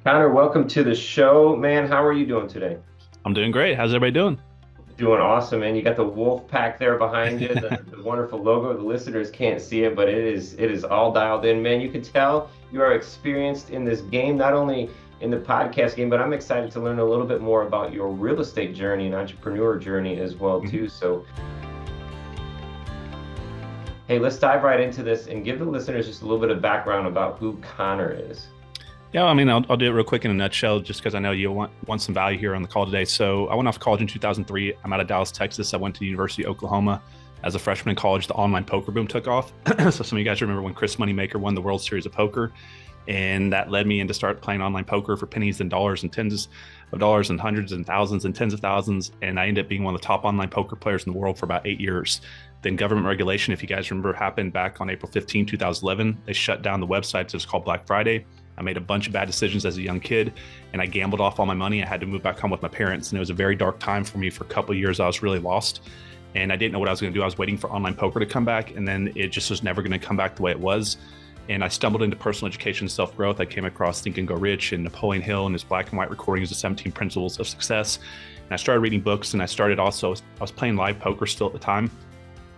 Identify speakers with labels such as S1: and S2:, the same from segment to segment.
S1: Connor, welcome to the show, man. How are you doing today?
S2: I'm doing great. How's everybody doing?
S1: Doing awesome, man. You got the wolf pack there behind you, the wonderful logo. The listeners can't see it, but it is all dialed in, man. You can tell you are experienced in this game, not only in the podcast game, but I'm excited to learn a little bit more about your real estate journey and entrepreneur journey as well,
S2: Mhm.
S1: too. So, hey, let's dive right into this and give the listeners just a little bit of background about who Connor is.
S2: Yeah, I mean, I'll do it real quick in a nutshell, just because I know you want some value here on the call today. So I went off to college in 2003. I'm out of Dallas, Texas. I went to the University of Oklahoma as a freshman in college. The online poker boom took off. So some of you guys remember when Chris Moneymaker won the World Series of Poker, and that led me into start playing online poker for pennies and dollars and tens of dollars and hundreds and thousands and tens of thousands. And I ended up being one of the top online poker players in the world for about 8 years. Then government regulation, if you guys remember, happened back on April 15, 2011. They shut down the websites. It was called Black Friday. I made a bunch of bad decisions as a young kid, and I gambled off all my money. I had to move back home with my parents, and it was a very dark time for me. For a couple of years, I was really lost, and I didn't know what I was going to do. I was waiting for online poker to come back, and then it just was never going to come back the way it was. And I stumbled into personal education and self-growth. I came across Think and Go Rich and Napoleon Hill and his black and white recordings of 17 Principles of Success. And I started reading books, and I was playing live poker still at the time.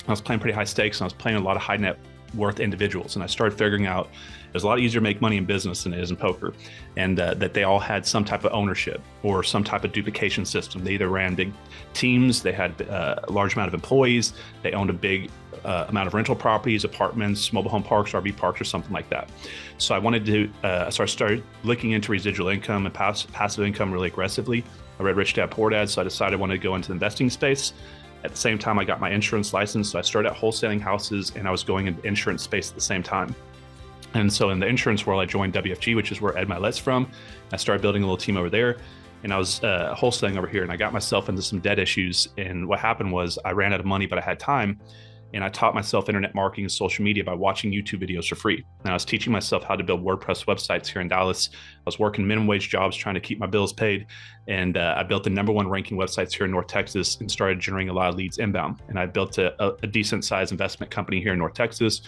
S2: I was playing pretty high stakes, and I was playing a lot of high net worth individuals. And I started figuring out it was a lot easier to make money in business than it is in poker, and that they all had some type of ownership or some type of duplication system. They either ran big teams, they had a large amount of employees, they owned a big amount of rental properties, apartments, mobile home parks, RV parks, or something like that. So I wanted to, so I started looking into residual income and passive income really aggressively. I read Rich Dad Poor Dad, so I decided I wanted to go into the investing space. At the same time, I got my insurance license. So I started out wholesaling houses, and I was going into the insurance space at the same time. And so in the insurance world, I joined 𝗣𝗲𝗀, which is where 𝗦𝗲𝗀𝗋's from. I started building a little team over there, and I was wholesaling over here, and I got myself into some debt issues. And what happened was I ran out of money, but I had time. And I taught myself internet marketing and social media by watching YouTube videos for free. And I was teaching myself how to build WordPress websites here in Dallas. I was working minimum wage jobs trying to keep my bills paid. And I built the #1 ranking websites here in North Texas and started generating a lot of leads inbound. And I built a decent sized investment company here in North Texas.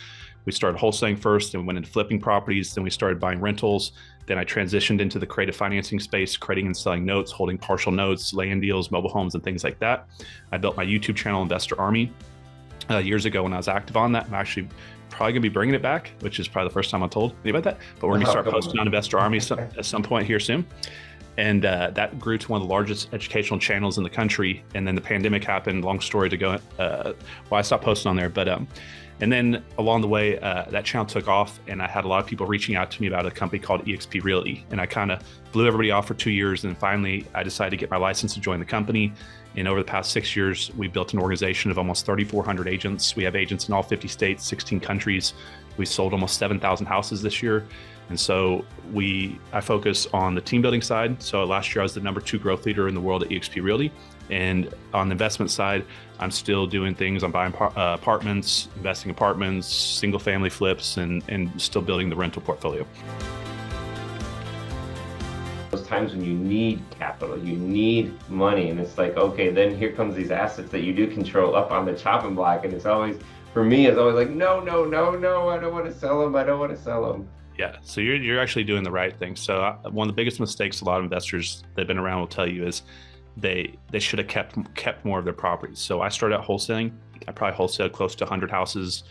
S2: We started wholesaling first, then we went into flipping properties, then we started buying rentals. Then I transitioned into the creative financing space, creating and selling notes, holding partial notes, land deals, mobile homes, and things like that. I built my YouTube channel, Investor Army, years ago when I was active on that. I'm actually probably going to be bringing it back, which is probably the first time I told anybody about that. But we're going to start posting on Investor Army at some point here soon. And that grew to one of the largest educational channels in the country. And then the pandemic happened. Long story to go. I stopped posting on there. But and then along the way, that channel took off, and I had a lot of people reaching out to me about a company called 𝗥𝗲_Realty. And I kind of blew everybody off for 2 years. And finally, I decided to get my license to join the company. And over the past 6 years, we built an organization of almost 3,400 agents. We have agents in all 50 states, 16 countries. We sold almost 7,000 houses this year. And so I focus on the team building side. So last year I was the #2 growth leader in the world at 𝗥𝗲_Realty. And on the investment side, I'm still doing things. I'm buying apartments, investing apartments, single family flips, and still building the rental portfolio.
S1: Those times when you need capital, you need money, and it's like, okay, then here comes these assets that you do control up on the chopping block, and it's always, for me, it's always like, no, no, no, no, I don't want to sell them. I don't want to sell them.
S2: Yeah, so you're actually doing the right thing. So one of the biggest mistakes a lot of investors that have been around will tell you is they should have kept more of their properties. So I started out wholesaling. I probably wholesaled close to 100 houses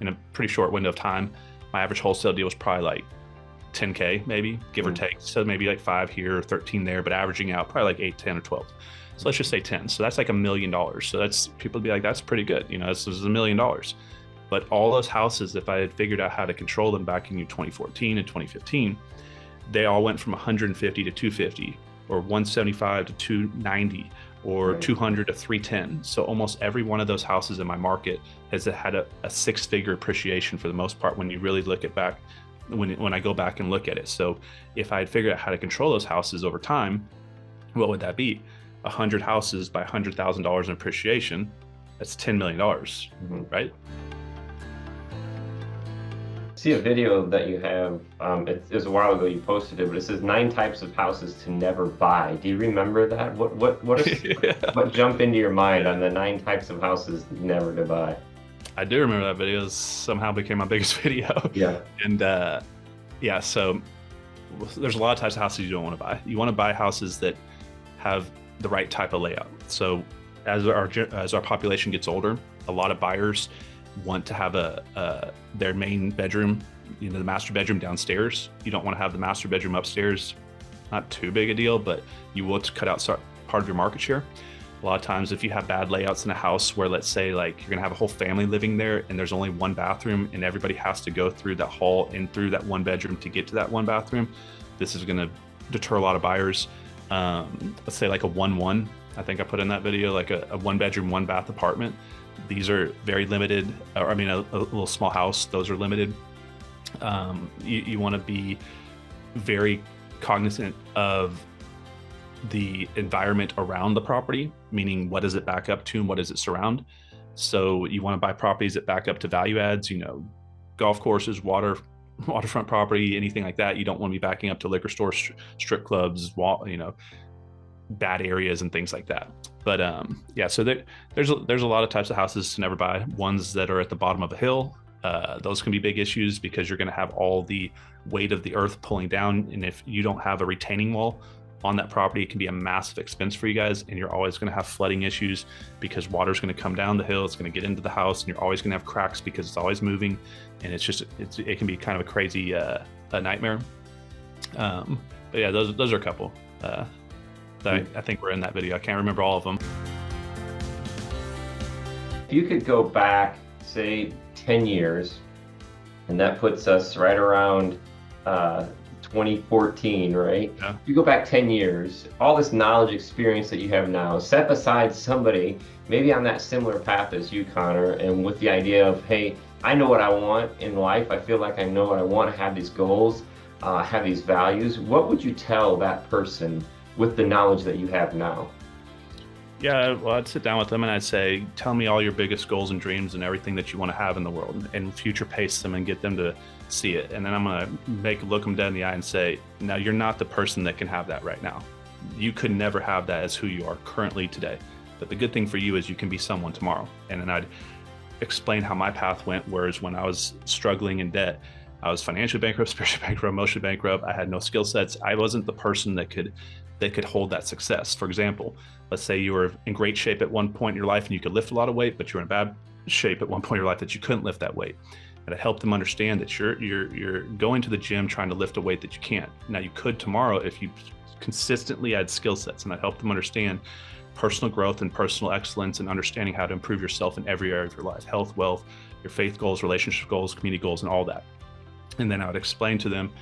S2: in a pretty short window of time. My average wholesale deal was probably like 10K, maybe, give or take. So maybe like 5 here, 13 there, but averaging out probably like 8, 10, or 12. So let's just say 10. So that's like $1 million. So that's, people would be like, that's pretty good. You know, this is $1 million. But all those houses, if I had figured out how to control them back in 2014 and 2015, they all went from 150 to 250, or 175 to 290, or 200 to 310. So almost every one of those houses in my market has had a 6-figure appreciation for the most part when you really look at back, when I go back and look at it. So if I had figured out how to control those houses over time, what would that be? 100 houses by $100,000 in appreciation, that's $10 million, right?
S1: See a video that you have, it was a while ago you posted it, but it says 9 types of houses to never buy. Do you remember that? What jumped into your mind on the 9 types of houses never to buy?
S2: I do remember that video. Somehow became my biggest video.
S1: Yeah.
S2: And yeah, so there's a lot of types of houses you don't want to buy. You want to buy houses that have the right type of layout. So as our population gets older, a lot of buyers want to have their main bedroom, the master bedroom downstairs. You don't want to have the master bedroom upstairs. Not too big a deal, but you will cut out part of your market share. A lot of times if you have bad layouts in a house where, let's say, like, you're gonna have a whole family living there and there's only one bathroom and everybody has to go through that hall and through that one bedroom to get to that one bathroom, this is gonna deter a lot of buyers. Let's say like a 1-1, I think I put in that video, like a 1-bedroom, 1-bath apartment. These are very limited, or I mean a little small house, those are limited. You wanna be very cognizant of the environment around the property, meaning what does it back up to and what does it surround. So you want to buy properties that back up to value adds, golf courses, waterfront property, anything like that. You don't want to be backing up to liquor stores, strip clubs, bad areas and things like that. But yeah, so there's a lot of types of houses to never buy. Ones that are at the bottom of a hill, those can be big issues because you're going to have all the weight of the earth pulling down, and if you don't have a retaining wall on that property, it can be a massive expense for you guys, and you're always going to have flooding issues because water's going to come down the hill, it's going to get into the house, and you're always going to have cracks because it's always moving, and it can be kind of a crazy a nightmare. But yeah, those are a couple that I think were in that video. I can't remember all of them.
S1: If you could go back, say 10 years, and that puts us right around 2014, right?
S2: Yeah.
S1: If you go back 10 years, all this knowledge, experience that you have now, set beside somebody maybe on that similar path as you, Connor, and with the idea of, hey, I know what I want in life. I feel like I know what I want to have these goals, have these values. What would you tell that person with the knowledge that you have now?
S2: Yeah, well, I'd sit down with them and I'd say, tell me all your biggest goals and dreams and everything that you want to have in the world, and future pace them and get them to see it. And then I'm going to look them dead in the eye and say, now you're not the person that can have that right now. You could never have that as who you are currently today. But the good thing for you is you can be someone tomorrow. And then I'd explain how my path went, whereas when I was struggling in debt, I was financially bankrupt, spiritually bankrupt, emotionally bankrupt. I had no skill sets. I wasn't the person that could hold that success. For example, let's say you were in great shape at one point in your life and you could lift a lot of weight, but you were in bad shape at one point in your life that you couldn't lift that weight. And I helped them understand that you're going to the gym trying to lift a weight that you can't. Now you could tomorrow if you consistently add skill sets, and I helped them understand personal growth and personal excellence and understanding how to improve yourself in every area of your life: health, wealth, your faith goals, relationship goals, community goals, and all that. And then I would explain to them,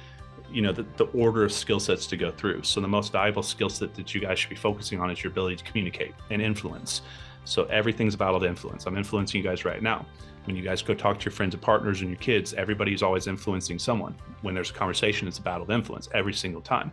S2: the order of skill sets to go through. So the most valuable skill set that you guys should be focusing on is your ability to communicate and influence. So everything's about influence. I'm influencing you guys right now. When you guys go talk to your friends and partners and your kids, everybody's always influencing someone. When there's a conversation, it's a battle of influence every single time.